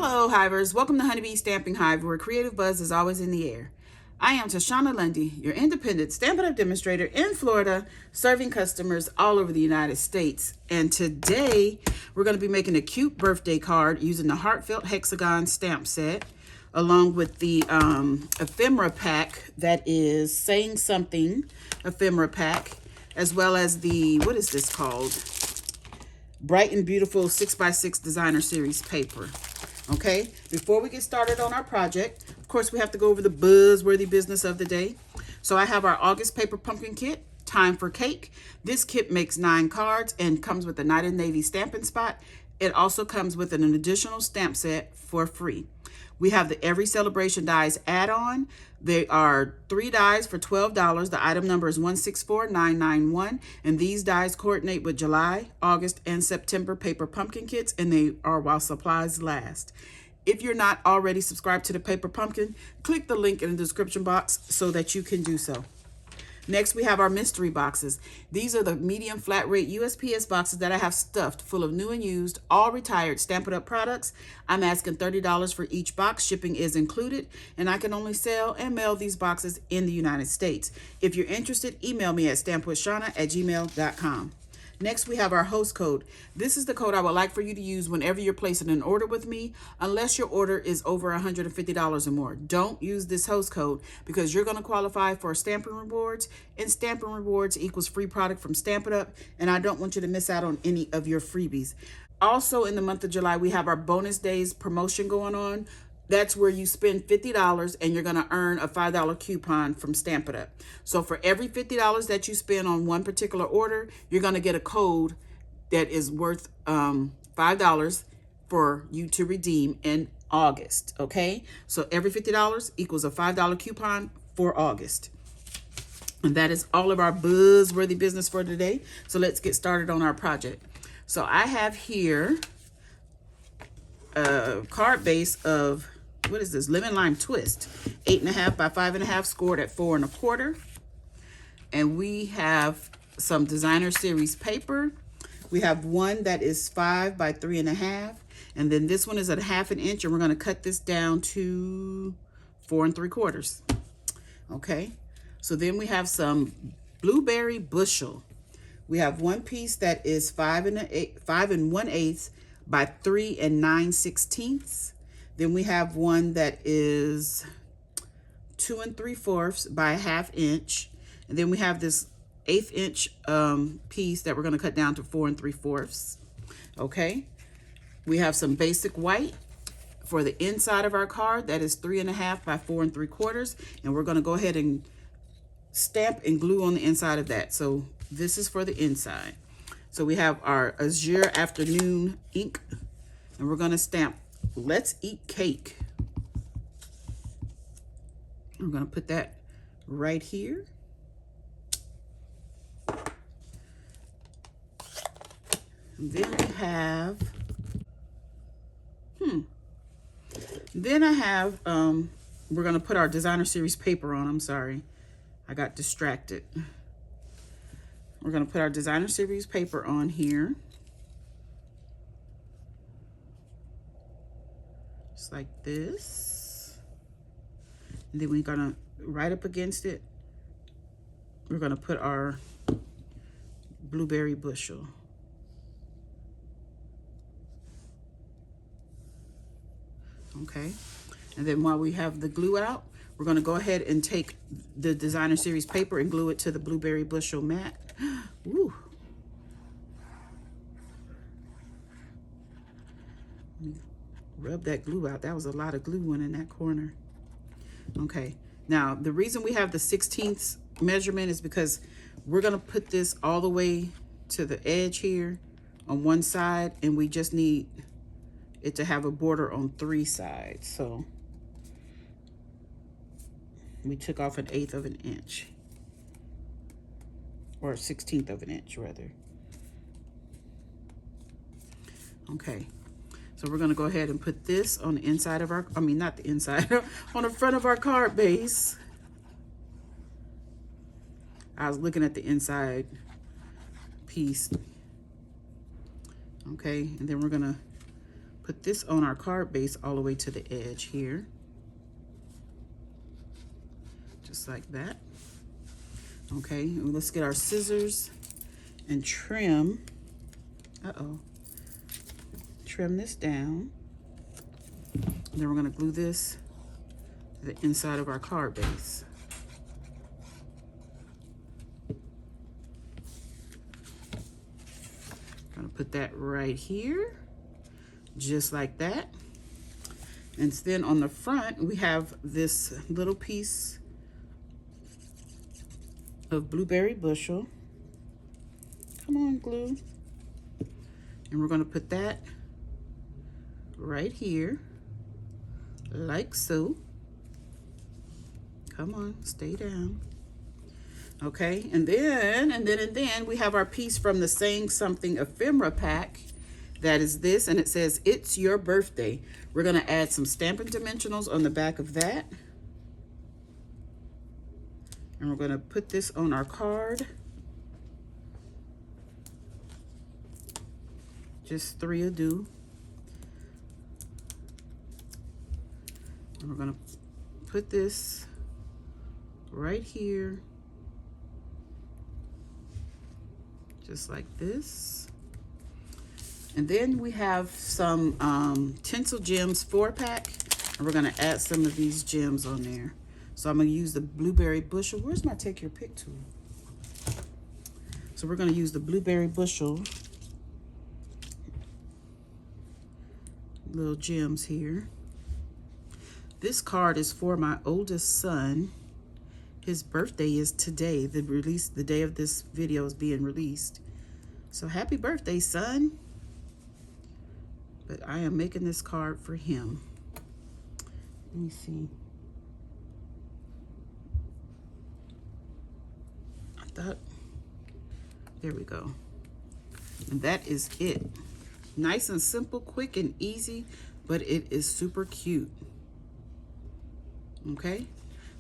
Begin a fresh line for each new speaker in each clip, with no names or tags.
Hello, Hivers. Welcome to Honeybee Stamping Hive, where creative buzz is always in the air. I am Tashana Lundy, your independent Stampin' Up! Demonstrator in Florida, serving customers all over the United States. And today, we're going to be making a cute birthday card using the Heartfelt Hexagon stamp set, along with the ephemera pack that is Saying Something ephemera pack, as well as the, what is this called? Bright and Beautiful 6x6 Designer Series paper. Okay, before we get started on our project, of course, we have to go over the buzzworthy business of the day. So I have our August paper pumpkin kit, Time for Cake. This kit makes 9 cards and comes with a Night and Navy stamping spot. It also comes with an additional stamp set for free. We have the Every Celebration dies add-on. They are 3 dies for $12. The item number is 164991, and these dies coordinate with July, August, and September paper pumpkin kits, and they are while supplies last. If you're not already subscribed to the paper pumpkin, click the link in the description box so that you can do so. Next, we have our mystery boxes. These are the medium flat rate USPS boxes that I have stuffed full of new and used, all retired Stampin' Up! Products. I'm asking $30 for each box. Shipping is included, and I can only sell and mail these boxes in the United States. If you're interested, email me at stampwithshana@gmail.com. Next, we have our host code. This is the code I would like for you to use whenever you're placing an order with me, unless your order is over $150 or more. Don't use this host code because you're going to qualify for Stampin' Rewards, and Stampin' Rewards equals free product from Stampin' Up!, and I don't want you to miss out on any of your freebies. Also, in the month of July, we have our bonus days promotion going on. That's where you spend $50 and you're going to earn a $5 coupon from Stampin' Up! So for every $50 that you spend on one particular order, you're going to get a code that is worth $5 for you to redeem in August. Okay? So every $50 equals a $5 coupon for August. And that is all of our buzzworthy business for today. So let's get started on our project. So I have here a card base of, what is this? Lemon Lime Twist, 8.5 by 5.5, scored at 4 1/4. And we have some Designer Series paper. We have one that is 5 by 3.5, and then this one is at 1/2 inch, and we're going to cut this down to 4 3/4. Okay, so then we have some Blueberry Bushel. We have one piece that is 5 1/8 by 3 9/16. Then we have one that is 2 3/4 by 1/2 inch. And then we have this 1/8 inch piece that we're going to cut down to 4 3/4. Okay. We have some basic white for the inside of our card. That is 3.5 by 4 3/4. And we're going to go ahead and stamp and glue on the inside of that. So this is for the inside. So we have our Azure Afternoon ink, and we're going to stamp Let's Eat Cake. I'm going to put that right here. And then we have, then I have, we're going to put our Designer Series paper on. I'm sorry, I got distracted. We're going to put our Designer Series paper on here. Just like this. And then we're going to, right up against it, we're going to put our Blueberry Bushel. Okay. And then while we have the glue out, we're going to go ahead and take the Designer Series paper and glue it to the Blueberry Bushel mat. Woo. Rub that glue out. That was a lot of glue went in that corner. Okay. Now, the reason we have the 1/16 measurement is because we're going to put this all the way to the edge here on one side, and we just need it to have a border on 3 sides. So we took off 1/8 of an inch, or 1/16 of an inch rather. Okay, so we're going to go ahead and put this on the inside of our, I mean not the inside, on the front of our card base. I was looking at the inside piece. Okay, and then we're going to put this on our card base all the way to the edge here. Just like that. Okay, and let's get our scissors and trim. Trim this down. And then we're gonna glue this to the inside of our card base. Gonna put that right here, just like that. And then on the front, we have this little piece of blueberry bushel. Come on, glue. And we're gonna put that right here, like so. Come on, stay down. Okay, and then we have our piece from the Saying Something ephemera pack. That is this, and it says, "It's your birthday." We're gonna add some Stampin' Dimensionals on the back of that. And we're gonna put this on our card. Just 3 will do. And we're gonna put this right here, just like this. And then we have some Tinsel Gems 4-pack, and we're gonna add some of these gems on there. So I'm gonna use the blueberry bushel. Where's my take your pick tool? So we're gonna use the blueberry bushel, little gems here. This card is for my oldest son. His birthday is today. The day of this video is being released. So happy birthday, son. But I am making this card for him. Let me see. There we go. And that is it. Nice and simple, quick and easy, but it is super cute. Okay,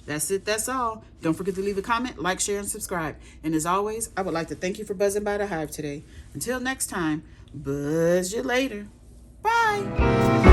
that's it. That's all. Don't forget to leave a comment, like, share, and subscribe. And as always, I would like to thank you for buzzing by the Hive today. Until next time, buzz you later. Bye.